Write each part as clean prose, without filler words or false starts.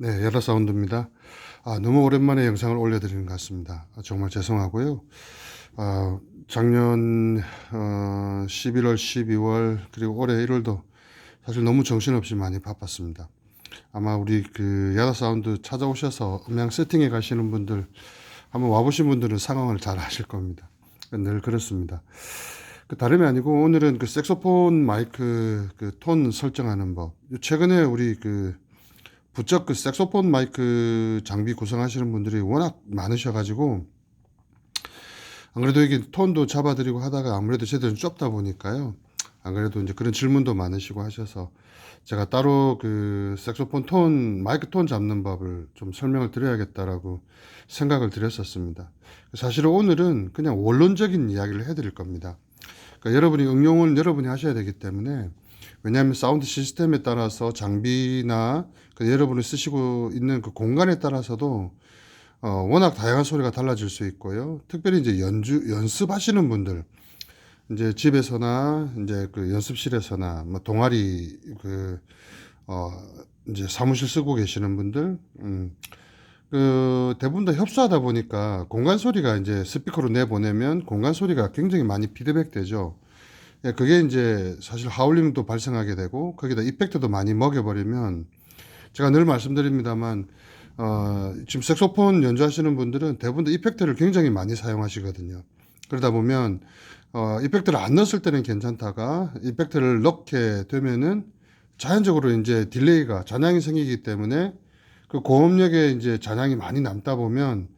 네, 여라사운드입니다. 너무 오랜만에 영상을 올려드리는 것 같습니다. 정말 죄송하고요. 작년 11월, 12월 그리고 올해 1월도 사실 너무 정신없이 많이 바빴습니다. 아마 우리 그 야다사운드 찾아오셔서 음향 세팅해 가시는 분들, 한번 와보신 분들은 상황을 잘 아실 겁니다. 늘 그렇습니다. 그 다름이 아니고 오늘은 그 색소폰 마이크 그 톤 설정하는 법. 최근에 우리 그 부쩍 그 색소폰 마이크 장비 구성하시는 분들이 워낙 많으셔가지고 안 그래도 이게 톤도 잡아드리고 하다가 아무래도 제대로 좁다 보니까요. 안 그래도 이제 그런 질문도 많으시고 하셔서 제가 따로 그 색소폰 톤 마이크 톤 잡는 법을 좀 설명을 드려야겠다라고 생각을 드렸었습니다. 사실은 오늘은 그냥 원론적인 이야기를 해드릴 겁니다. 그러니까 여러분이 응용을 여러분이 하셔야 되기 때문에, 왜냐하면 사운드 시스템에 따라서 장비나 여러분이 쓰시고 있는 그 공간에 따라서도 워낙 다양한 소리가 달라질 수 있고요. 특별히 이제 연습하시는 분들, 이제 집에서나 이제 그 연습실에서나 뭐 동아리 이제 사무실 쓰고 계시는 분들, 그 대부분 다 협소하다 보니까 공간 소리가 이제 스피커로 내보내면 공간 소리가 굉장히 많이 피드백 되죠. 예, 그게 이제 사실 하울링도 발생하게 되고 거기다 이펙트도 많이 먹여버리면, 제가 늘 말씀드립니다만 지금 색소폰 연주하시는 분들은 대부분 다 이펙트를 굉장히 많이 사용하시거든요. 그러다 보면 이펙트를 안 넣었을 때는 괜찮다가 이펙트를 넣게 되면은 자연적으로 이제 딜레이가 잔향이 생기기 때문에 그 고음역에 이제 잔향이 많이 남다 보면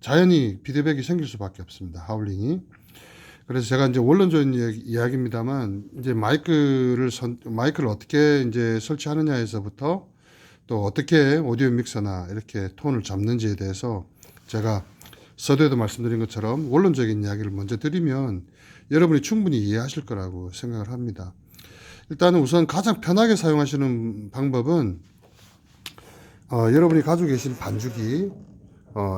자연히 피드백이 생길 수밖에 없습니다. 하울링이. 그래서 제가 이제 원론적인 이야기입니다만, 이제 마이크를 어떻게 이제 설치하느냐에서부터 또 어떻게 오디오 믹서나 이렇게 톤을 잡는지에 대해서 제가 서두에도 말씀드린 것처럼 원론적인 이야기를 먼저 드리면 여러분이 충분히 이해하실 거라고 생각을 합니다. 일단은 우선 가장 편하게 사용하시는 방법은 여러분이 가지고 계신 반주기,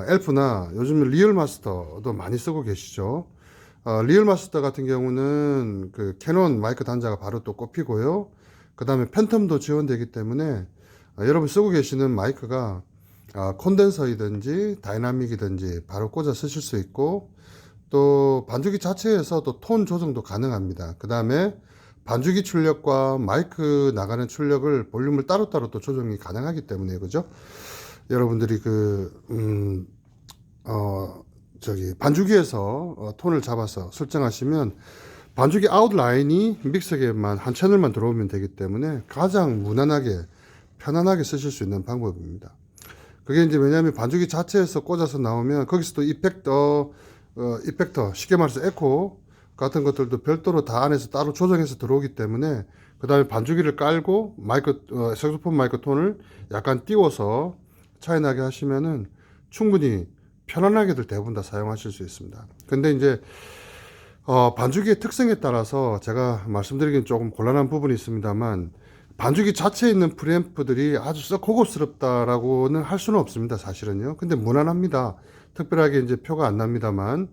엘프나 요즘 리얼 마스터도 많이 쓰고 계시죠. 리얼 마스터 같은 경우는 그 캐논 마이크 단자가 바로 또 꼽히고요. 그 다음에 팬텀도 지원되기 때문에 여러분 쓰고 계시는 마이크가 콘덴서이든지 다이나믹이든지 바로 꽂아 쓰실 수 있고, 또 반주기 자체에서 또 톤 조정도 가능합니다. 그 다음에 반주기 출력과 마이크 나가는 출력을 볼륨을 따로따로 또 조정이 가능하기 때문에, 그죠? 여러분들이 반주기에서 톤을 잡아서 설정하시면 반주기 아웃라인이 믹서기에만 한 채널만 들어오면 되기 때문에 가장 무난하게 편안하게 쓰실 수 있는 방법입니다. 그게 이제 왜냐하면 반주기 자체에서 꽂아서 나오면 거기서 또 이펙터, 쉽게 말해서 에코 같은 것들도 별도로 다 안에서 따로 조정해서 들어오기 때문에, 그 다음에 반주기를 깔고 색소폰 마이크 톤을 약간 띄워서 차이 나게 하시면은 충분히 편안하게들 대부분 다 사용하실 수 있습니다. 근데 이제 반주기의 특성에 따라서 제가 말씀드리기는 조금 곤란한 부분이 있습니다만, 반주기 자체에 있는 프리앰프들이 아주 썩 고급스럽다라고는 할 수는 없습니다, 사실은요. 근데 무난합니다. 특별하게 이제 표가 안 납니다만,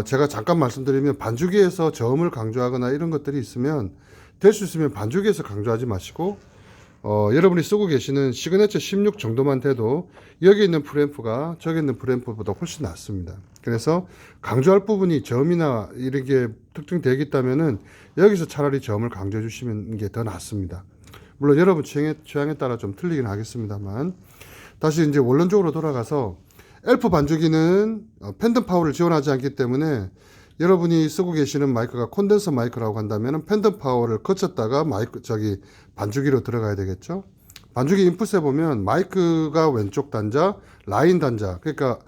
제가 잠깐 말씀드리면 반주기에서 저음을 강조하거나 이런 것들이 있으면 될 수 있으면 반주기에서 강조하지 마시고, 여러분이 쓰고 계시는 시그네처 16 정도만 돼도 여기 있는 프리앰프가 저기 있는 프리앰프보다 훨씬 낫습니다. 그래서 강조할 부분이 저음이나 이런 게 특징되어 있다면은 여기서 차라리 저음을 강조해 주시는 게 더 낫습니다. 물론 여러분 취향에 따라 좀 틀리긴 하겠습니다만, 다시 이제 원론적으로 돌아가서 엘프 반주기는 팬덤 파워를 지원하지 않기 때문에 여러분이 쓰고 계시는 마이크가 콘덴서 마이크라고 한다면 팬덤 파워를 거쳤다가 반주기로 들어가야 되겠죠. 반주기 인풋에 보면 마이크가 왼쪽 단자, 라인 단자, 그러니까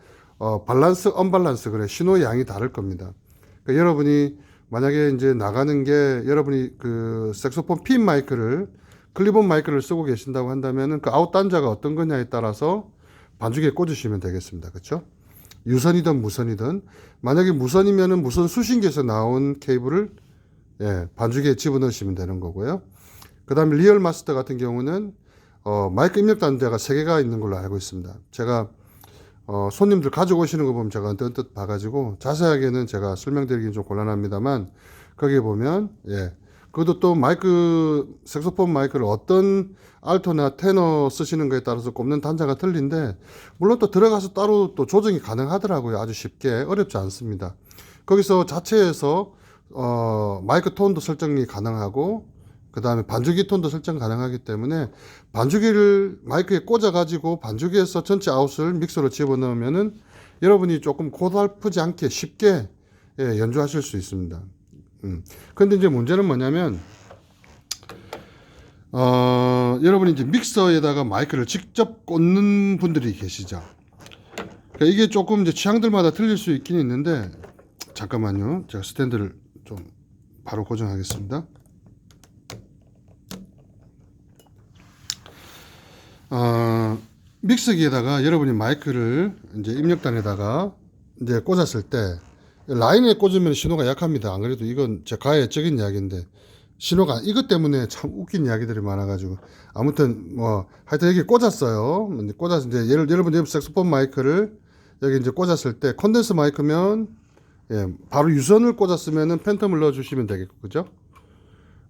밸런스, 언밸런스, 그래 신호의 양이 다를 겁니다. 그러니까 여러분이 만약에 이제 나가는 게 여러분이 그 색소폰 핀 마이크를 클립온 마이크를 쓰고 계신다고 한다면은 그 아웃 단자가 어떤 거냐에 따라서 반주기에 꽂으시면 되겠습니다. 그렇죠? 유선이든 무선이든, 만약에 무선이면은 무선 수신기에서 나온 케이블을 반주기에 집어넣으시면 되는 거고요. 그 다음에 리얼 마스터 같은 경우는 마이크 입력 단자가 3개가 있는 걸로 알고 있습니다. 제가 손님들 가지고 오시는 거 보면 제가 언뜻 봐가지고 자세하게는 제가 설명드리긴 좀 곤란합니다만, 거기에 보면 그것도 또 마이크, 색소폰 마이크를 어떤 알토나 테너 쓰시는 거에 따라서 꼽는 단자가 틀린데, 물론 또 들어가서 따로 또 조정이 가능하더라고요. 아주 쉽게. 어렵지 않습니다. 거기서 자체에서, 마이크 톤도 설정이 가능하고, 그 다음에 반주기 톤도 설정 가능하기 때문에, 반주기를 마이크에 꽂아가지고, 반주기에서 전체 아웃을 믹서로 집어넣으면은, 여러분이 조금 고달프지 않게 쉽게, 예, 연주하실 수 있습니다. 근데 이제 문제는 뭐냐면, 여러분이 이제 믹서에다가 마이크를 직접 꽂는 분들이 계시죠. 그러니까 이게 조금 이제 취향들마다 틀릴 수 있긴 있는데, 잠깐만요. 제가 스탠드를 좀 바로 고정하겠습니다. 믹서기에다가 여러분이 마이크를 이제 입력단에다가 이제 꽂았을 때, 라인에 꽂으면 신호가 약합니다. 안 그래도 이건 제 가해적인 이야기인데, 신호가 이것 때문에 참 웃긴 이야기들이 많아가지고, 아무튼 뭐 하여튼 여기 꽂았어요. 꽂아서 이제 여러분 색소폰 마이크를 여기 이제 꽂았을 때, 콘덴서 마이크면 예, 바로 유선을 꽂았으면은 팬텀을 넣어주시면 되겠고, 그죠?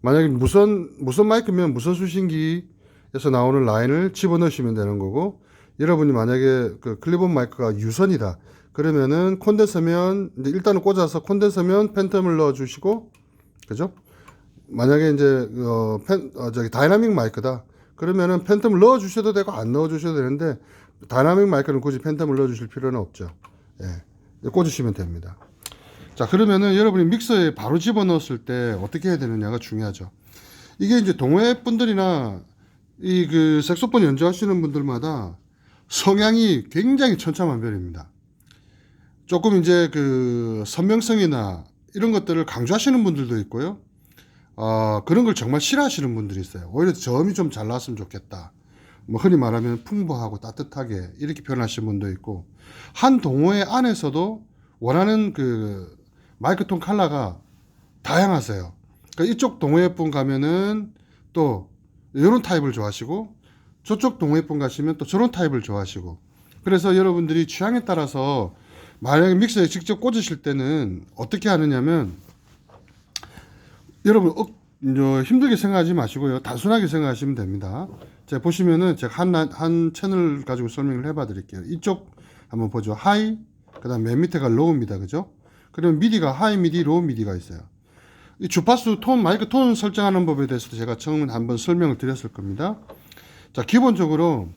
만약에 무선 마이크면 무선 수신기에서 나오는 라인을 집어넣으시면 되는 거고, 여러분이 만약에 그 클립온 마이크가 유선이다. 그러면은 콘덴서면 이제 일단은 꽂아서 콘덴서면 팬텀을 넣어주시고, 그죠? 만약에 이제 저기 다이나믹 마이크다. 그러면은 팬텀을 넣어주셔도 되고 안 넣어주셔도 되는데, 다이나믹 마이크는 굳이 팬텀을 넣어주실 필요는 없죠. 예, 꽂으시면 됩니다. 자, 그러면은 여러분이 믹서에 바로 집어넣었을 때 어떻게 해야 되느냐가 중요하죠. 이게 이제 동호회 분들이나 이 그 색소폰 연주하시는 분들마다 성향이 굉장히 천차만별입니다. 조금 이제 그 선명성이나 이런 것들을 강조하시는 분들도 있고요. 그런 걸 정말 싫어하시는 분들이 있어요. 오히려 저음이 좀 잘 나왔으면 좋겠다. 뭐 흔히 말하면 풍부하고 따뜻하게 이렇게 표현하시는 분도 있고, 한 동호회 안에서도 원하는 그 마이크 톤 컬러가 다양하세요. 그러니까 이쪽 동호회 분 가면은 또 이런 타입을 좋아하시고, 저쪽 동호회 분 가시면 또 저런 타입을 좋아하시고, 그래서 여러분들이 취향에 따라서 만약에 믹서에 직접 꽂으실 때는 어떻게 하느냐면, 여러분 힘들게 생각하지 마시고요. 단순하게 생각하시면 됩니다. 제가 보시면은 제가 한 채널 가지고 설명을 해봐 드릴게요. 이쪽 한번 보죠. 하이, 그 다음 맨 밑에가 로우입니다. 그죠? 그러면 미디가 하이 미디, 로우 미디가 있어요. 이 주파수 톤, 마이크 톤 설정하는 법에 대해서도 제가 처음 한번 설명을 드렸을 겁니다. 자, 기본적으로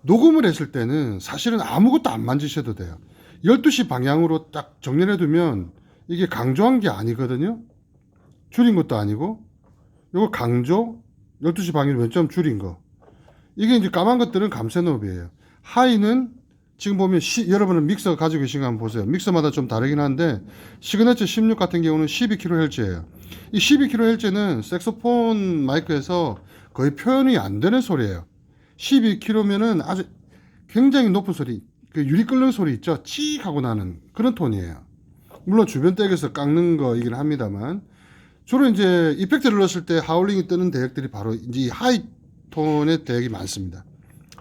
녹음을 했을 때는 사실은 아무것도 안 만지셔도 돼요. 12시 방향으로 딱 정렬해 두면 이게 강조한 게 아니거든요. 줄인 것도 아니고, 요거 강조 12시 방향 왼점 줄인 거, 이게 이제 까만 것들은 감쇄 노브예요. 하이는 지금 보면 여러분은 믹서 가지고 계신 거 한번 보세요. 믹서마다 좀 다르긴 한데, 시그너처 16 같은 경우는 12kHz예요. 이 12kHz는 색소폰 마이크에서 거의 표현이 안 되는 소리예요. 12kHz면은 아주 굉장히 높은 소리, 그 유리 끓는 소리 있죠? 칙 하고 나는 그런 톤이에요. 물론 주변 덱에서 깎는 거이긴 합니다만, 주로 이제 이펙트를 넣었을 때 하울링이 뜨는 대역들이 바로 이제 이 하이 톤의 대역이 많습니다.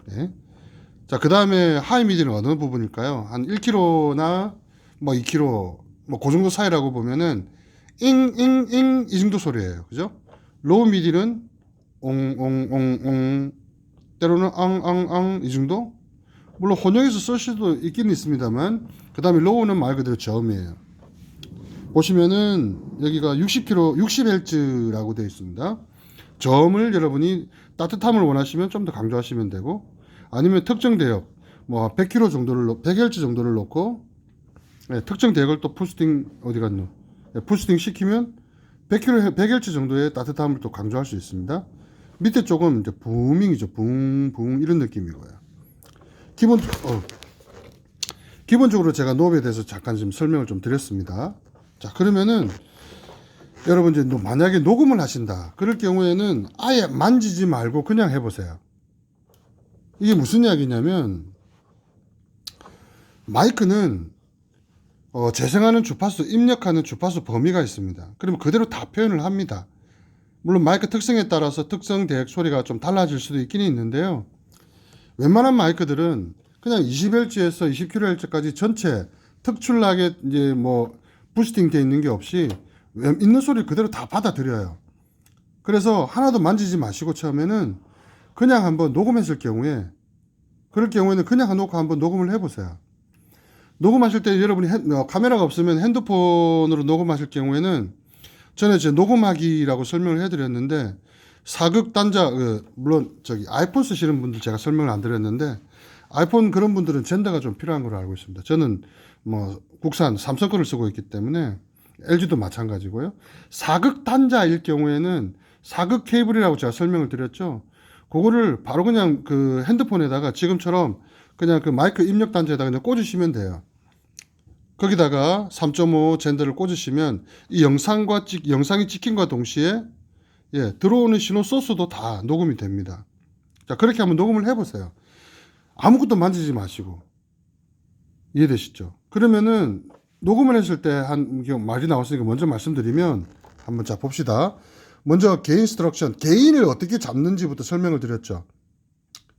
네. 자, 그 다음에 하이 미디는 어느 부분일까요? 한 1kHz나 뭐 2kHz, 뭐 그 정도 사이라고 보면은 잉잉잉 이 정도 소리예요. 그죠? 로우 미디는 옹옹옹옹, 때로는 앙앙앙 이 정도? 물론 혼용해서 쓸 수도 있긴 있습니다만, 그 다음에 로우는 말 그대로 저음이에요. 보시면은 여기가 60Hz라고 되어 있습니다. 저음을 여러분이 따뜻함을 원하시면 좀 더 강조하시면 되고, 아니면 특정 대역, 뭐 100kHz 정도를 100Hz 정도를 놓고, 네, 특정 대역을 또 푸스팅 어디 갔노? 네, 푸스팅 시키면 100Hz 정도의 따뜻함을 또 강조할 수 있습니다. 밑에 쪽은 이제 부밍이죠. 붕붕 이런 느낌이고요. 기본적으로 제가 노브에 대해서 잠깐 좀 설명을 좀 드렸습니다. 자, 그러면은 여러분 이제 만약에 녹음을 하신다 그럴 경우에는 아예 만지지 말고 그냥 해보세요. 이게 무슨 이야기냐면, 마이크는 재생하는 주파수, 입력하는 주파수 범위가 있습니다. 그러면 그대로 다 표현을 합니다. 물론 마이크 특성에 따라서 특성 대역 소리가 좀 달라질 수도 있긴 있는데요. 웬만한 마이크들은 그냥 20Hz에서 20kHz까지 전체 특출나게 이제 뭐 부스팅 되어 있는 게 없이 있는 소리 그대로 다 받아들여요. 그래서 하나도 만지지 마시고 처음에는 그냥 한번 녹음했을 경우에, 그럴 경우에는 그냥 놓고 한번 녹음을 해보세요. 녹음하실 때 여러분이 카메라가 없으면 핸드폰으로 녹음하실 경우에는 전에 이제 녹음하기라고 설명을 해드렸는데, 사극 단자, 물론 저기 아이폰 쓰시는 분들 제가 설명을 안 드렸는데, 아이폰 그런 분들은 젠더가 좀 필요한 걸로 알고 있습니다. 저는 뭐 국산 삼성 거를 쓰고 있기 때문에 LG도 마찬가지고요. 사극 단자일 경우에는 사극 케이블이라고 제가 설명을 드렸죠. 그거를 바로 그냥 그 핸드폰에다가 지금처럼 그냥 그 마이크 입력 단자에다가 그냥 꽂으시면 돼요. 거기다가 3.5 젠더를 꽂으시면 이 영상이 찍힌과 동시에 들어오는 신호 소스도 다 녹음이 됩니다. 자, 그렇게 한번 녹음을 해보세요. 아무것도 만지지 마시고. 이해되시죠? 그러면은 녹음을 했을 때 한 말이 나왔으니까 먼저 말씀드리면 한번 자 봅시다. 먼저 개인 스트럭션, 개인을 어떻게 잡는지부터 설명을 드렸죠.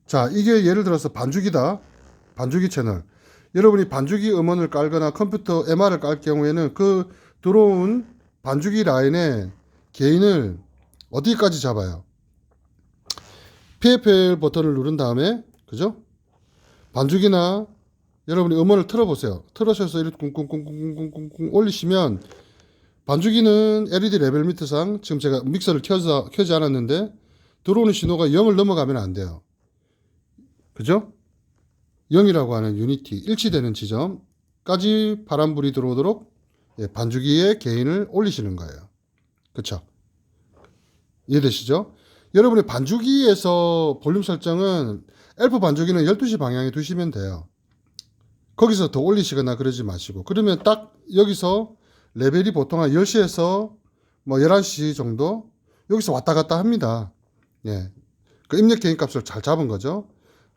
자, 이게 예를 들어서 반주기다. 반주기 채널. 여러분이 반주기 음원을 깔거나 컴퓨터 MR을 깔 경우에는 그 들어온 반주기 라인에 개인을 어디까지 잡아요? PFL 버튼을 누른 다음에, 그죠? 반주기나 여러분이 음원을 틀어보세요. 틀으셔서 이렇게 쿵쿵쿵쿵쿵쿵쿵 올리시면 반주기는 LED 레벨 미터상 지금 제가 믹서를 켜지 않았는데 들어오는 신호가 0을 넘어가면 안 돼요. 그죠? 0이라고 하는 유니티, 일치되는 지점까지 파란불이 들어오도록 반주기의 게인을 올리시는 거예요. 그쵸? 이해되시죠? 여러분의 반주기에서 볼륨 설정은 엘프 반주기는 12시 방향에 두시면 돼요. 거기서 더 올리시거나 그러지 마시고, 그러면 딱 여기서 레벨이 보통 한 10시에서 뭐 11시 정도 여기서 왔다 갔다 합니다. 예. 그 입력 개인 값을 잘 잡은 거죠.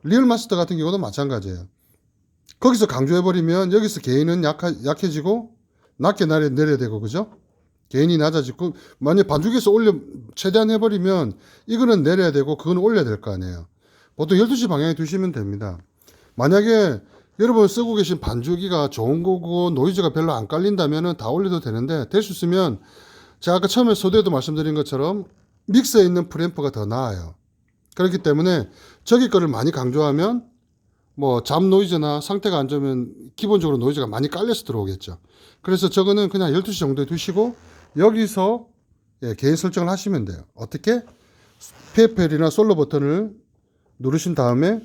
리얼 마스터 같은 경우도 마찬가지예요. 거기서 강조해버리면 여기서 개인은 약해지고 낮게 내려야 되고, 그죠? 개인이 낮아지고, 만약 반주기에서 최대한 해버리면 이거는 내려야 되고 그건 올려야 될 거 아니에요. 보통 12시 방향에 두시면 됩니다. 만약에 여러분 쓰고 계신 반주기가 좋은 거고 노이즈가 별로 안 깔린다면 다 올려도 되는데, 될 수 있으면 제가 아까 처음에 소개에도 말씀드린 것처럼 믹서에 있는 프리앰프가 더 나아요. 그렇기 때문에 저기 거를 많이 강조하면 뭐 잡 노이즈나 상태가 안 좋으면 기본적으로 노이즈가 많이 깔려서 들어오겠죠. 그래서 저거는 그냥 12시 정도에 두시고 여기서 개인 설정을 하시면 돼요. 어떻게? PFL이나 솔로 버튼을 누르신 다음에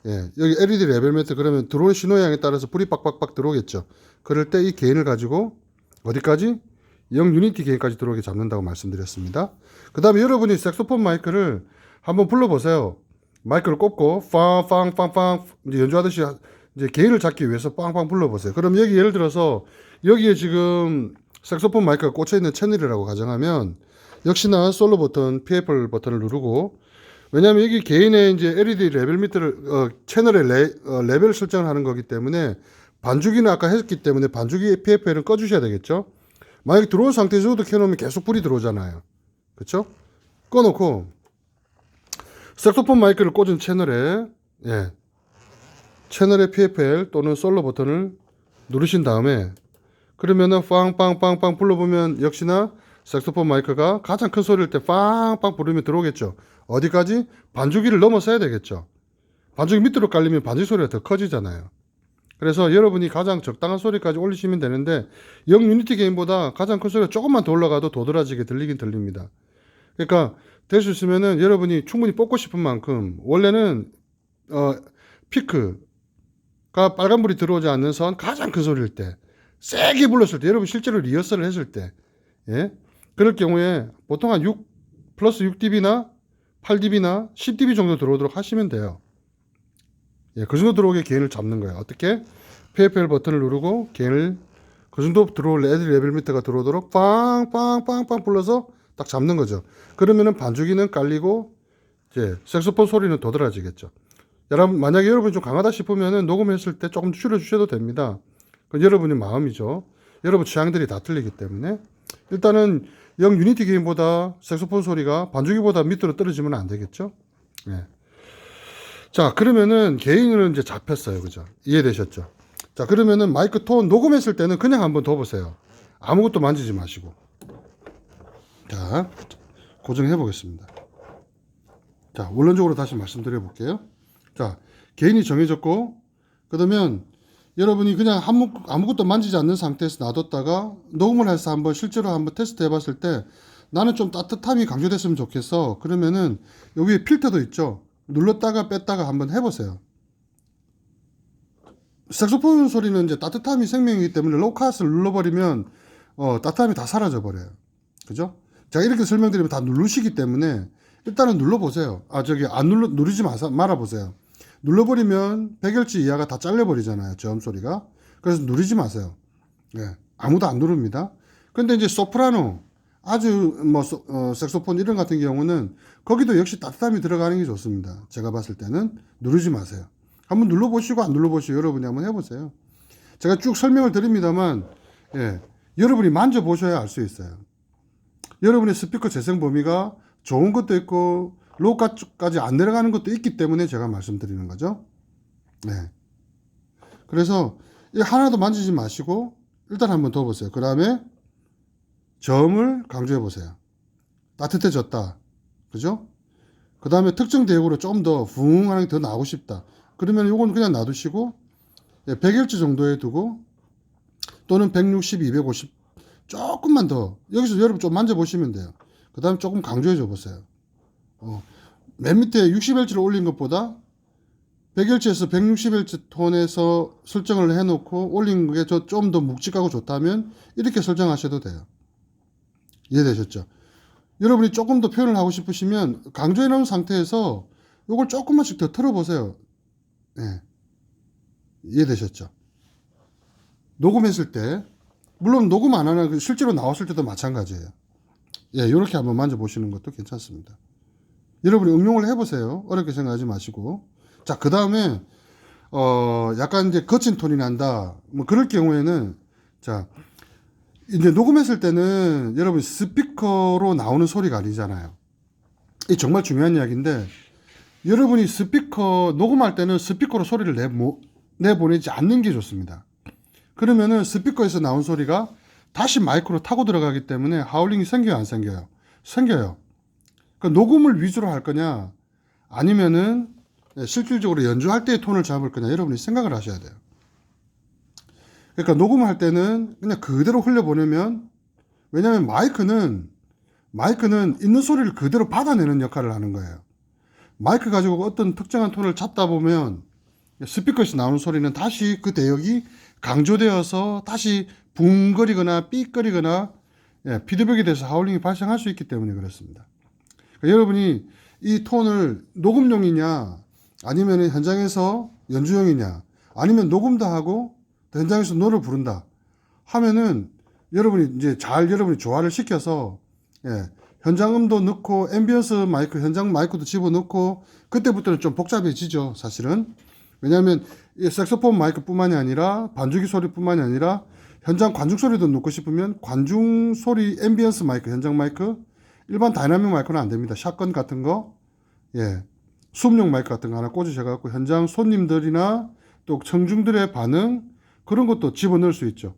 여기 LED 레벨 매트, 그러면 들어오는 신호양에 따라서 불이 빡빡빡 들어오겠죠. 그럴 때 이 개인을 가지고 어디까지? 0 유니티 개인까지 들어오게 잡는다고 말씀드렸습니다. 그 다음에 여러분이 색소폰 마이크를 한번 불러보세요. 마이크를 꼽고 빵빵빵빵 이제 연주하듯이 이제 개인을 잡기 위해서 빵빵 불러보세요. 그럼 여기 예를 들어서 여기에 지금 색소폰 마이크가 꽂혀 있는 채널이라고 가정하면 역시나 솔로 버튼, PFL 버튼을 누르고, 왜냐하면 여기 개인의 이제 LED 레벨 미터를 채널의 레벨 설정을 하는 거기 때문에 반주기는 아까 했기 때문에 반주기 PFL은 꺼주셔야 되겠죠. 만약에 들어온 상태에서도 켜놓으면 계속 불이 들어오잖아요. 그렇죠? 꺼놓고 색소폰 마이크를 꽂은 채널에 채널의 PFL 또는 솔로 버튼을 누르신 다음에, 그러면은 빵빵빵빵 불러보면 역시나 색소폰 마이크가 가장 큰 소리일 때 빵빵 부르면 들어오겠죠. 어디까지? 반주기를 넘어서야 되겠죠. 반주기 밑으로 깔리면 반주기 소리가 더 커지잖아요. 그래서 여러분이 가장 적당한 소리까지 올리시면 되는데 0 유니티 게인보다 가장 큰 소리가 조금만 더 올라가도 도드라지게 들리긴 들립니다. 그러니까 될 수 있으면은 여러분이 충분히 뽑고 싶은 만큼, 원래는 피크가 빨간불이 들어오지 않는 선 가장 큰 소리일 때, 세게 불렀을 때, 여러분 실제로 리허설을 했을 때, 그럴 경우에 보통 한 6 플러스 6dB나 8dB나 10dB 정도 들어오도록 하시면 돼요. 그 정도 들어오게 게인을 잡는 거예요. 어떻게? PFL 버튼을 누르고 게인을 그 정도 들어올 LED 레벨 미터가 들어오도록 빵빵빵빵 불러서 딱 잡는 거죠. 그러면은 반주기는 깔리고 이제 색소폰 소리는 도드라지겠죠. 여러분, 만약에 여러분이 좀 강하다 싶으면은 녹음했을 때 조금 줄여주셔도 됩니다. 그건 여러분의 마음이죠. 여러분 취향들이 다 틀리기 때문에 일단은 0 유니티 게인보다 색소폰 소리가 반주기보다 밑으로 떨어지면 안 되겠죠. 자, 그러면은 게인은 이제 잡혔어요. 그죠? 이해되셨죠? 자, 그러면은 마이크 톤 녹음했을 때는 그냥 한번 더 보세요. 아무것도 만지지 마시고. 자, 고정해 보겠습니다. 자, 원론적으로 다시 말씀드려 볼게요. 자, 개인이 정해졌고, 그러면 여러분이 그냥 아무것도 만지지 않는 상태에서 놔뒀다가 녹음을 해서 한번 실제로 한번 테스트 해봤을 때 나는 좀 따뜻함이 강조됐으면 좋겠어. 그러면은 여기 필터도 있죠. 눌렀다가 뺐다가 한번 해보세요. 색소폰 소리는 이제 따뜻함이 생명이기 때문에 로우카스를 눌러버리면 따뜻함이 다 사라져 버려요. 그죠? 제가 이렇게 설명드리면 다 누르시기 때문에 일단은 눌러보세요. 누르지 말아보세요. 눌러버리면 100Hz 이하가 다 잘려버리잖아요. 저음 소리가. 그래서 누르지 마세요. 예, 아무도 안 누릅니다. 근데 이제 소프라노, 아주 색소폰 이런 같은 경우는 거기도 역시 따뜻함이 들어가는 게 좋습니다. 제가 봤을 때는 누르지 마세요. 한번 눌러보시고 안 눌러보시고 여러분이 한번 해보세요. 제가 쭉 설명을 드립니다만, 예, 여러분이 만져보셔야 알 수 있어요. 여러분의 스피커 재생 범위가 좋은 것도 있고 로우까지 안 내려가는 것도 있기 때문에 제가 말씀드리는 거죠. 네. 그래서 하나도 만지지 마시고 일단 한번 더 보세요. 그 다음에 저음을 강조해 보세요. 따뜻해졌다. 그죠? 그 다음에 특정 대역으로 좀 더 붕하게 더 나오고 싶다. 그러면 이건 그냥 놔두시고 100Hz 정도에 두고 또는 160, 250 조금만 더 여기서 여러분 좀 만져보시면 돼요. 그 다음에 조금 강조해 줘 보세요. 맨 밑에 60Hz를 올린 것보다 100Hz에서 160Hz 톤에서 설정을 해놓고 올린 게 좀 더 묵직하고 좋다면 이렇게 설정하셔도 돼요. 이해되셨죠? 여러분이 조금 더 표현을 하고 싶으시면 강조해 놓은 상태에서 이걸 조금만씩 더 틀어보세요. 네. 이해되셨죠? 녹음했을 때, 물론 녹음 안 하나 실제로 나왔을 때도 마찬가지예요. 예, 이렇게 한번 만져보시는 것도 괜찮습니다. 여러분이 응용을 해보세요. 어렵게 생각하지 마시고. 자, 그 다음에, 약간 이제 거친 톤이 난다. 뭐, 그럴 경우에는, 자, 이제 녹음했을 때는 여러분 스피커로 나오는 소리가 아니잖아요. 이 정말 중요한 이야기인데, 여러분이 녹음할 때는 스피커로 소리를 내보내지 않는 게 좋습니다. 그러면은 스피커에서 나온 소리가 다시 마이크로 타고 들어가기 때문에 하울링이 생겨요, 안 생겨요? 생겨요. 그러니까 녹음을 위주로 할 거냐, 아니면은 실질적으로 연주할 때의 톤을 잡을 거냐, 여러분이 생각을 하셔야 돼요. 그러니까 녹음을 할 때는 그냥 그대로 흘려보내면, 왜냐하면 마이크는 있는 소리를 그대로 받아내는 역할을 하는 거예요. 마이크 가지고 어떤 특정한 톤을 잡다 보면 스피커에서 나오는 소리는 다시 그 대역이 강조되어서 다시 붕거리거나 삐거리거나 피드백이 돼서 하울링이 발생할 수 있기 때문에 그렇습니다. 그러니까 여러분이 이 톤을 녹음용이냐 아니면 현장에서 연주용이냐 아니면 녹음도 하고 현장에서 노래를 부른다 하면은 여러분이 이제 여러분이 조화를 시켜서 현장음도 넣고 앰비언스 마이크, 현장 마이크도 집어넣고 그때부터는 좀 복잡해지죠, 사실은. 왜냐하면 이 색소폰 마이크뿐만이 아니라 반주기 소리뿐만이 아니라 현장 관중 소리도 넣고 싶으면 관중 소리 앰비언스 마이크, 현장 마이크, 일반 다이나믹 마이크는 안 됩니다. 샷건 같은 거, 수음용 마이크 같은 거 하나 꽂으셔갖고 현장 손님들이나 또 청중들의 반응 그런 것도 집어넣을 수 있죠.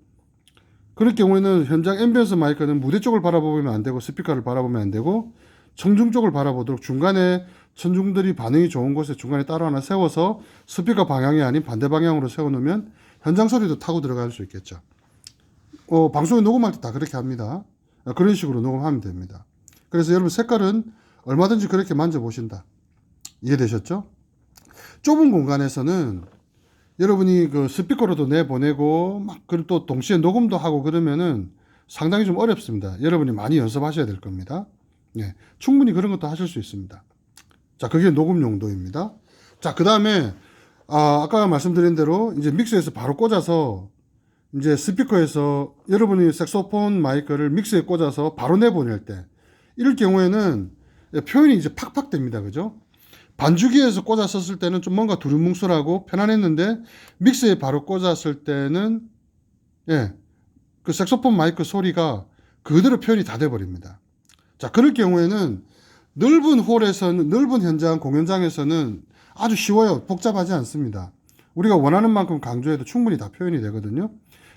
그럴 경우에는 현장 앰비언스 마이크는 무대 쪽을 바라보면 안 되고 스피커를 바라보면 안 되고 청중 쪽을 바라보도록 중간에 청중들이 반응이 좋은 곳에 중간에 따로 하나 세워서 스피커 방향이 아닌 반대 방향으로 세워놓으면 현장 소리도 타고 들어갈 수 있겠죠. 방송에 녹음할 때 다 그렇게 합니다. 그런 식으로 녹음하면 됩니다. 그래서 여러분 색깔은 얼마든지 그렇게 만져보신다. 이해되셨죠? 좁은 공간에서는 여러분이 그 스피커로도 내보내고 그리고 또 동시에 녹음도 하고 그러면은 상당히 좀 어렵습니다. 여러분이 많이 연습하셔야 될 겁니다. 충분히 그런 것도 하실 수 있습니다. 자, 그게 녹음 용도입니다. 자, 그 다음에 아까 말씀드린 대로 이제 믹서에서 바로 꽂아서 이제 스피커에서 여러분이 색소폰 마이크를 믹서에 꽂아서 바로 내보낼 때 이럴 경우에는 표현이 이제 팍팍 됩니다. 그죠? 반주기에서 꽂아 썼을 때는 좀 뭔가 두루뭉술하고 편안했는데 믹서에 바로 꽂았을 때는 그 색소폰 마이크 소리가 그대로 표현이 다 돼버립니다. 자, 그럴 경우에는 넓은 홀에서는, 넓은 현장 공연장에서는 아주 쉬워요. 복잡하지 않습니다. 우리가 원하는 만큼 강조해도 충분히 다 표현이 되거든요.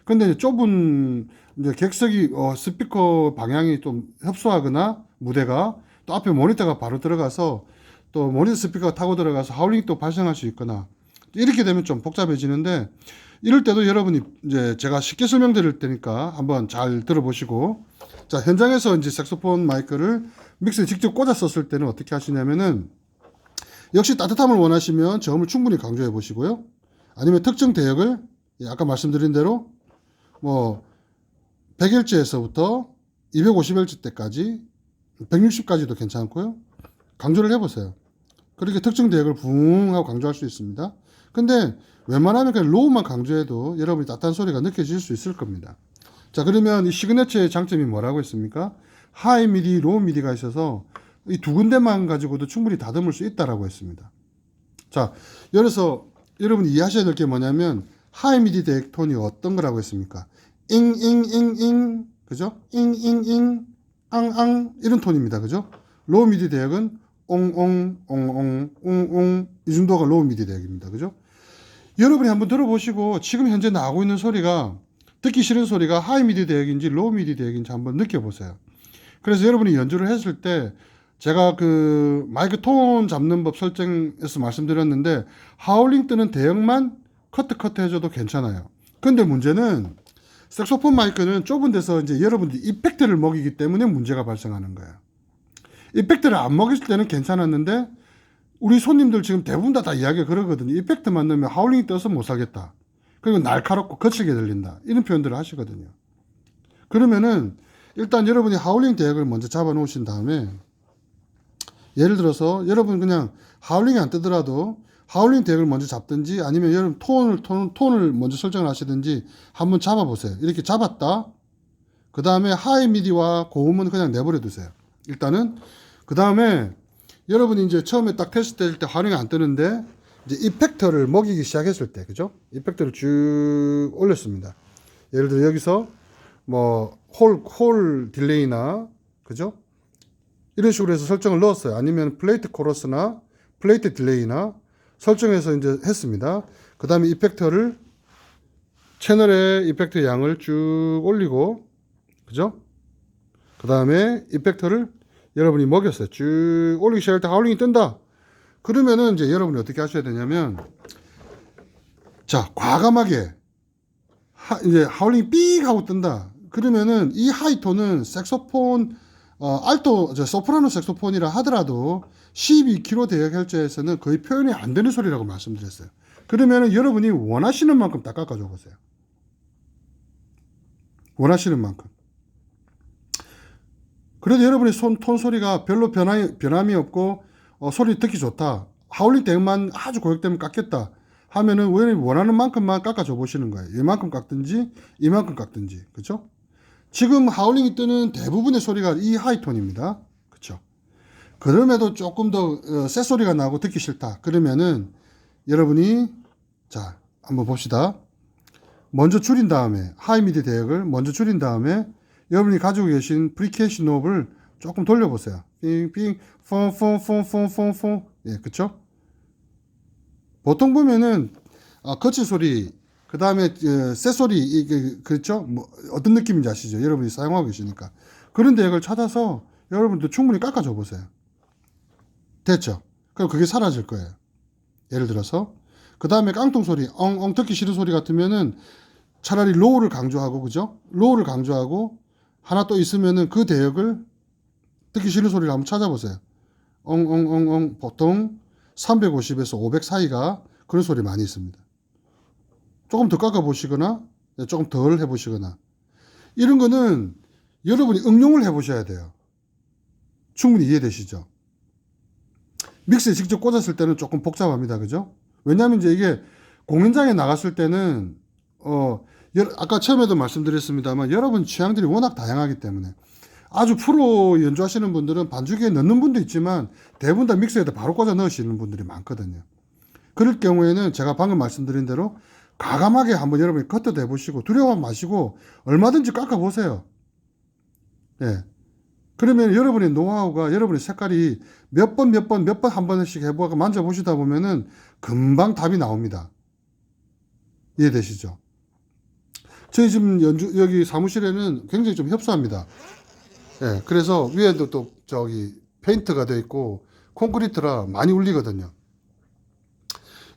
근데 이제 좁은 이제 객석이 스피커 방향이 좀 협소하거나 무대가 또 앞에 모니터가 바로 들어가서 또 모니터 스피커가 타고 들어가서 하울링이 또 발생할 수 있거나 이렇게 되면 좀 복잡해지는데 이럴 때도 여러분이 이제 제가 쉽게 설명드릴 테니까 한번 잘 들어보시고 자 현장에서 이제 색소폰 마이크를 믹스에 직접 꽂아 썼을 때는 어떻게 하시냐면은 역시 따뜻함을 원하시면 저음을 충분히 강조해 보시고요. 아니면 특정 대역을 아까 말씀드린 대로 뭐 100Hz에서부터 250Hz 때까지 160까지도 괜찮고요. 강조를 해보세요. 그렇게 특정 대역을 붕 하고 강조할 수 있습니다. 근데 웬만하면 그냥 로우만 강조해도 여러분이 따뜻한 소리가 느껴질 수 있을 겁니다. 자 그러면 이 시그네처의 장점이 뭐라고 했습니까? 하이 미디, 로우 미디가 있어서 이 두 군데만 가지고도 충분히 다듬을 수 있다라고 했습니다. 자 여기서 여러분이 이해하셔야 될 게 뭐냐면 하이 미디 대역 톤이 어떤 거라고 했습니까? 잉잉잉잉 그죠? 잉잉잉 앙앙 이런 톤입니다. 그죠? 로우 미디 대역은 옹옹 옹옹 옹옹 이 정도가 로우 미디 대역입니다. 그죠? 여러분이 한번 들어보시고 지금 현재 나오고 있는 소리가 듣기 싫은 소리가 하이 미디 대역인지 로우 미디 대역인지 한번 느껴보세요. 그래서 여러분이 연주를 했을 때 제가 그 마이크 톤 잡는 법 설정에서 말씀드렸는데 하울링 뜨는 대역만 커트 해줘도 괜찮아요. 근데 문제는 색소폰 마이크는 좁은 데서 이제 여러분들이 이펙트를 먹이기 때문에 문제가 발생하는 거예요. 이펙트를 안 먹였을 때는 괜찮았는데 우리 손님들 지금 대부분 다 이야기가 그러거든요. 이펙트만 넣으면 하울링이 떠서 못 살겠다. 그리고 날카롭고 거칠게 들린다. 이런 표현들을 하시거든요. 그러면은 일단 여러분이 하울링 대역을 먼저 잡아 놓으신 다음에 예를 들어서 여러분 그냥 하울링이 안 뜨더라도 하울링 대역을 먼저 잡든지 아니면 여러분 톤을 먼저 설정을 하시든지 한번 잡아보세요. 이렇게 잡았다. 그 다음에 하이 미디와 고음은 그냥 내버려 두세요. 일단은 그 다음에 여러분이 이제 처음에 딱 테스트 때 하울링이 안 뜨는데 이제 이펙터를 먹이기 시작했을 때 그죠? 이펙터를 쭉 올렸습니다. 예를 들어 여기서 뭐 홀 딜레이나 그죠? 이런 식으로 해서 설정을 넣었어요. 아니면 플레이트 코러스나 플레이트 딜레이나 설정해서 이제 했습니다. 그 다음에 이펙터를 채널의 이펙터 양을 쭉 올리고 그죠? 그 다음에 이펙터를 여러분이 먹였어요. 쭉 올리기 시작할 때 하울링이 뜬다. 그러면은 이제 여러분이 어떻게 하셔야 되냐면 자 과감하게 이제 하울링이 삑 하고 뜬다. 그러면은 이 하이톤은 색소폰 알토, 소프라노 색소폰이라 하더라도 12kHz 대역 헬자에서는 거의 표현이 안 되는 소리라고 말씀드렸어요. 그러면은 여러분이 원하시는 만큼 다 깎아줘 보세요. 원하시는 만큼. 그래도 여러분이 톤 소리가 별로 변함이 없고 소리 듣기 좋다. 하울링 대역만 아주 고역되면 깎였다. 하면은 원하는 만큼만 깎아줘 보시는 거예요. 이만큼 깎든지 이만큼 깎든지. 그렇죠? 지금 하울링이 뜨는 대부분의 소리가 이 하이톤입니다. 그렇죠? 그럼에도 조금 더 새 소리가 나고 듣기 싫다. 그러면은 여러분이 자 한번 봅시다. 먼저 줄인 다음에 하이 미디 대역을 먼저 줄인 다음에 여러분이 가지고 계신 프리케이시 노브를 조금 돌려보세요. 삥삥 퐁퐁퐁퐁퐁퐁 예, 그렇죠? 보통 보면은 거친 소리 그 다음에 새 소리 이게 그렇죠? 뭐 어떤 느낌인지 아시죠? 여러분이 사용하고 계시니까 그런 대역을 찾아서 여러분도 충분히 깎아줘 보세요. 됐죠? 그럼 그게 사라질 거예요. 예를 들어서 그 다음에 깡통 소리 엉엉 듣기 싫은 소리 같으면은 차라리 로우를 강조하고 그죠? 로우를 강조하고 하나 또 있으면은 그 대역을 듣기 싫은 소리를 한번 찾아보세요. 엉엉엉엉 보통 350에서 500 사이가 그런 소리 많이 있습니다. 조금 더 깎아 보시거나 조금 덜 해보시거나 이런 거는 여러분이 응용을 해보셔야 돼요. 충분히 이해되시죠? 믹스에 직접 꽂았을 때는 조금 복잡합니다. 그죠? 왜냐하면 이제 이게 공연장에 나갔을 때는 아까 처음에도 말씀드렸습니다만 여러분 취향들이 워낙 다양하기 때문에 아주 프로 연주하시는 분들은 반주기에 넣는 분도 있지만 대부분 다 믹서에다 바로 꽂아 넣으시는 분들이 많거든요. 그럴 경우에는 제가 방금 말씀드린 대로 과감하게 한번 여러분이 커트도 해보시고 두려워 마시고 얼마든지 깎아보세요. 예. 그러면 여러분의 노하우가 여러분의 색깔이 몇 번 한 번씩 해보고 만져보시다 보면은 금방 답이 나옵니다. 이해되시죠? 저희 지금 여기 사무실에는 굉장히 좀 협소합니다. 예, 그래서 위에도 또 저기 페인트가 되어 있고 콘크리트라 많이 울리거든요.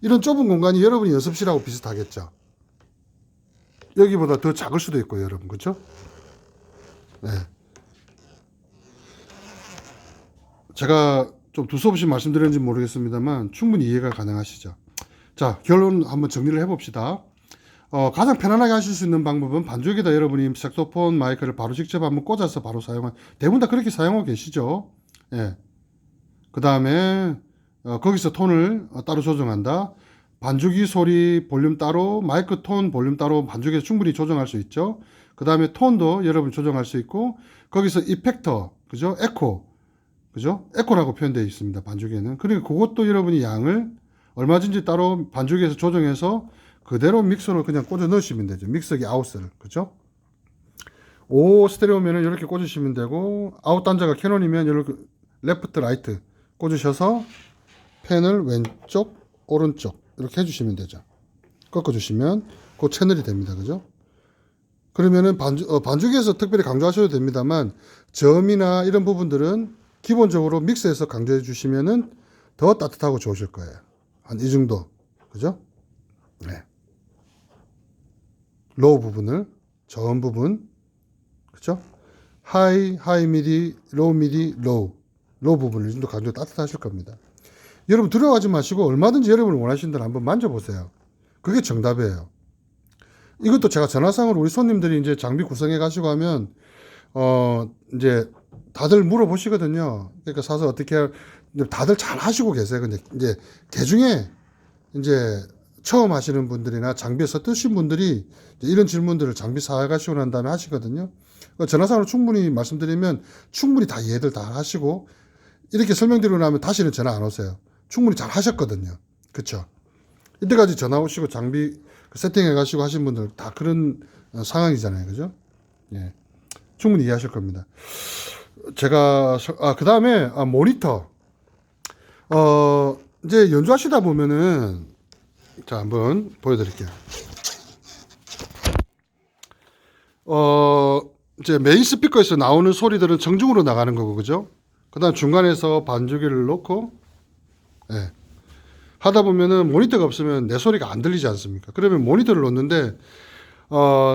이런 좁은 공간이 여러분이 연습실하고 비슷하겠죠. 여기보다 더 작을 수도 있고요, 여러분. 그렇죠? 네. 제가 좀 두서없이 말씀드렸는지 모르겠습니다만 충분히 이해가 가능하시죠. 자, 결론 한번 정리를 해봅시다. 가장 편안하게 하실 수 있는 방법은 반죽에다 여러분이 색소폰 마이크를 바로 직접 한번 꽂아서 바로 사용한, 대부분 다 그렇게 사용하고 계시죠. 예. 그 다음에 거기서 톤을 따로 조정한다. 반주기 소리 볼륨 따로, 마이크 톤 볼륨 따로 반죽에서 충분히 조정할 수 있죠. 그 다음에 톤도 여러분 조정할 수 있고, 거기서 이펙터, 그죠? 에코, 그죠? 에코라고 표현되어 있습니다. 반죽에는. 그리고 그것도 여러분이 양을 얼마든지 따로 반죽에서 조정해서 그대로 믹서로 그냥 꽂아 넣으시면 되죠. 믹서기 아웃을, 그죠? O 스테레오면은 이렇게 꽂으시면 되고, 아웃 단자가 캐논이면 이렇게 레프트 라이트 꽂으셔서 펜을 왼쪽 오른쪽 이렇게 해주시면 되죠. 꺾어주시면 그 채널이 됩니다. 그죠? 그러면은 반죽에서 특별히 강조하셔도 됩니다만 점이나 이런 부분들은 기본적으로 믹스해서 강조해 주시면은 더 따뜻하고 좋으실 거예요. 한 이 정도. 그죠? 네. 로우 부분을, 저음 부분. 그죠? 하이 미디, 로우 미디, 로우 부분을 이 정도 강조 따뜻하실 겁니다. 여러분 두려워하지 마시고 얼마든지 여러분이 원하시는 대로 한번 만져보세요. 그게 정답이에요. 이것도 제가 전화상으로 우리 손님들이 이제 장비 구성해 가시고 하면, 이제 다들 물어보시거든요. 그러니까 사서 어떻게, 다들 잘 하시고 계세요. 근데 이제 개중에 이제 처음 하시는 분들이나 장비에 서투신 분들이 이런 질문들을 장비 사가시고 난 다음에 하시거든요. 전화상으로 충분히 말씀드리면 충분히 다 이해들 다 하시고, 이렇게 설명드리고 나면 다시는 전화 안 오세요. 충분히 잘 하셨거든요. 그쵸? 이때까지 전화 오시고 장비 세팅해 가시고 하신 분들 다 그런 상황이잖아요. 그죠? 예. 충분히 이해하실 겁니다. 제가, 그 다음에, 모니터. 이제 연주하시다 보면은, 자, 한번 보여드릴게요. 이제 메인 스피커에서 나오는 소리들은 정중으로 나가는 거고, 그죠? 그 다음 중간에서 반주기를 놓고, 예. 하다 보면은 모니터가 없으면 내 소리가 안 들리지 않습니까? 그러면 모니터를 놓는데,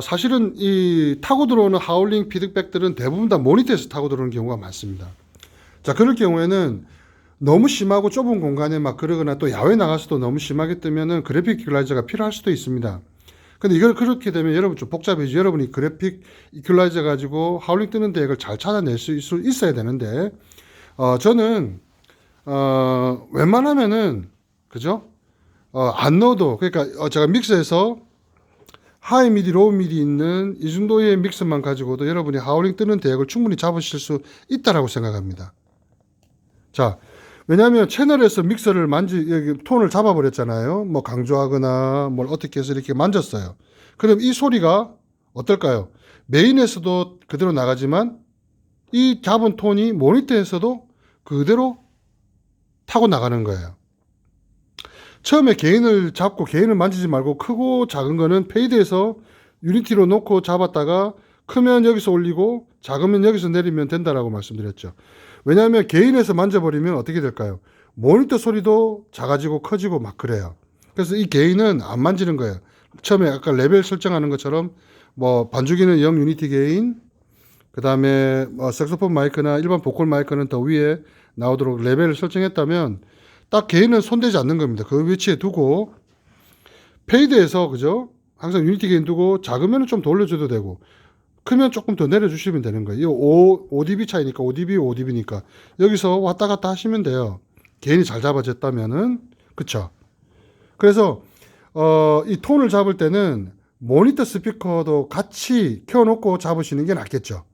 사실은 이 타고 들어오는 하울링 피드백들은 대부분 다 모니터에서 타고 들어오는 경우가 많습니다. 자, 그럴 경우에는 너무 심하고 좁은 공간에 막 그러거나 또 야외 나가서도 너무 심하게 뜨면은 그래픽 이퀄라이저가 필요할 수도 있습니다. 근데 이걸 그렇게 되면 여러분 좀 복잡해지죠. 여러분이 그래픽 이퀄라이저 가지고 하울링 뜨는 대역을 잘 찾아낼 수 있어야 되는데, 저는, 웬만하면은, 그죠? 안 넣어도, 그러니까, 제가 믹서에서 하이 미디, 로우 미디 있는 이 정도의 믹서만 가지고도 여러분이 하울링 뜨는 대역을 충분히 잡으실 수 있다라고 생각합니다. 자, 왜냐하면 채널에서 믹서를 여기 톤을 잡아버렸잖아요. 뭐 강조하거나 뭘 어떻게 해서 이렇게 만졌어요. 그럼 이 소리가 어떨까요? 메인에서도 그대로 나가지만 이 잡은 톤이 모니터에서도 그대로 타고 나가는 거예요. 처음에 게인을 잡고 게인을 만지지 말고 크고 작은 거는 페이드에서 유니티로 놓고 잡았다가 크면 여기서 올리고 작으면 여기서 내리면 된다라고 말씀드렸죠. 왜냐하면 게인에서 만져버리면 어떻게 될까요? 모니터 소리도 작아지고 커지고 막 그래요. 그래서 이 게인은 안 만지는 거예요. 처음에 아까 레벨 설정하는 것처럼 뭐 반주기는 0 유니티 게인, 그 다음에 뭐 색소폰 마이크나 일반 보컬 마이크는 더 위에 나오도록 레벨을 설정했다면 딱 게인은 손대지 않는 겁니다. 그 위치에 두고 페이드에서, 그죠? 항상 유니티 게인 두고 작으면 좀 더 올려줘도 되고 크면 조금 더 내려주시면 되는 거예요. 이 5dB 차이니까 5dB, 5dB니까 여기서 왔다 갔다 하시면 돼요. 게인이 잘 잡아졌다면은. 그쵸? 그래서 이 톤을 잡을 때는 모니터 스피커도 같이 켜놓고 잡으시는 게 낫겠죠.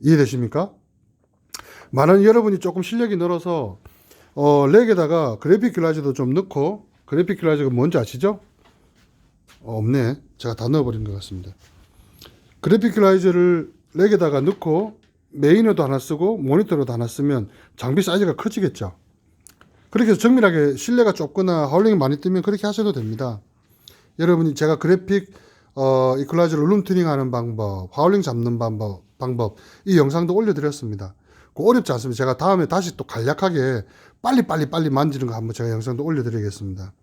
이해되십니까? 만약 여러분이 조금 실력이 늘어서 렉에다가 그래픽 이퀄라이저도 좀 넣고, 그래픽 이퀄라이저가 뭔지 아시죠? 없네. 제가 다 넣어버린 것 같습니다. 그래픽 이퀄라이저를 렉에다가 넣고 메인으로도 하나 쓰고 모니터로도 하나 쓰면 장비 사이즈가 커지겠죠. 그렇게 해서 정밀하게 실내가 좁거나 하울링이 많이 뜨면 그렇게 하셔도 됩니다. 여러분이 제가 그래픽 이퀄라이저로 룸 튜닝 하는 방법, 하울링 잡는 방법, 이 영상도 올려드렸습니다. 어렵지 않습니다. 제가 다음에 다시 또 간략하게 빨리 만지는 거 한번 제가 영상도 올려드리겠습니다.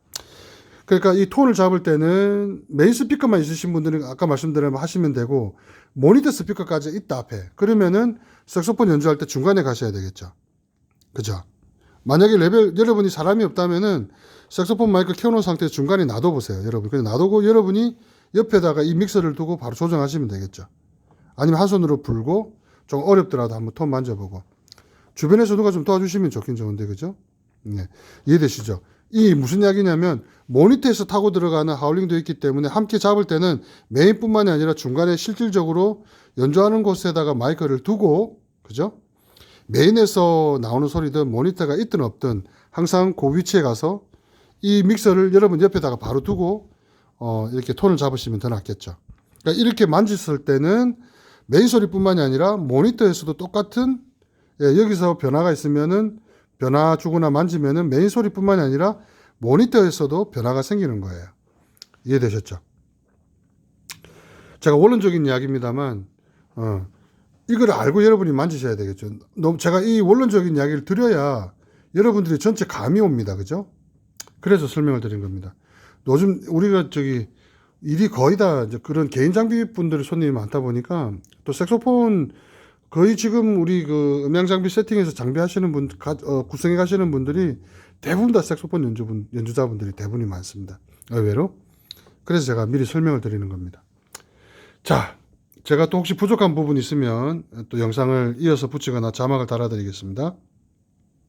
그러니까 이 톤을 잡을 때는 메인 스피커만 있으신 분들은 아까 말씀드린 하시면 되고, 모니터 스피커까지 있다 앞에. 그러면은 색소폰 연주할 때 중간에 가셔야 되겠죠. 그죠? 만약에 여러분이 사람이 없다면은 색소폰 마이크 켜놓은 상태에서 중간에 놔둬보세요. 여러분. 그냥 놔두고 여러분이 옆에다가 이 믹서를 두고 바로 조정하시면 되겠죠. 아니면 한 손으로 불고 좀 어렵더라도 한번 톤 만져보고. 주변에서 누가 좀 도와주시면 좋긴 좋은데, 그죠? 네. 이해되시죠? 이 무슨 이야기냐면 모니터에서 타고 들어가는 하울링도 있기 때문에 함께 잡을 때는 메인뿐만이 아니라 중간에 실질적으로 연주하는 곳에다가 마이크를 두고, 그죠? 메인에서 나오는 소리든 모니터가 있든 없든 항상 그 위치에 가서 이 믹서를 여러분 옆에다가 바로 두고 이렇게 톤을 잡으시면 더 낫겠죠. 그러니까 이렇게 만졌을 때는 메인 소리뿐만이 아니라 모니터에서도 똑같은, 여기서 변화가 있으면은 변화 주거나 만지면은 메인 소리뿐만이 아니라 모니터에서도 변화가 생기는 거예요. 이해되셨죠? 제가 원론적인 이야기입니다만 이걸 알고 여러분이 만지셔야 되겠죠. 제가 이 원론적인 이야기를 드려야 여러분들이 전체 감이 옵니다. 그죠? 그래서 설명을 드린 겁니다. 요즘 우리가 일이 거의 다 이제 그런 개인 장비 분들의 손님이 많다 보니까 또 색소폰 거의 지금 우리 그 음향 장비 세팅해서 장비하시는 구성해 가시는 분들이 대부분 다 색소폰 연주자분들이 대부분이 많습니다. 의외로. 그래서 제가 미리 설명을 드리는 겁니다. 자, 제가 또 혹시 부족한 부분 있으면 또 영상을 이어서 붙이거나 자막을 달아드리겠습니다.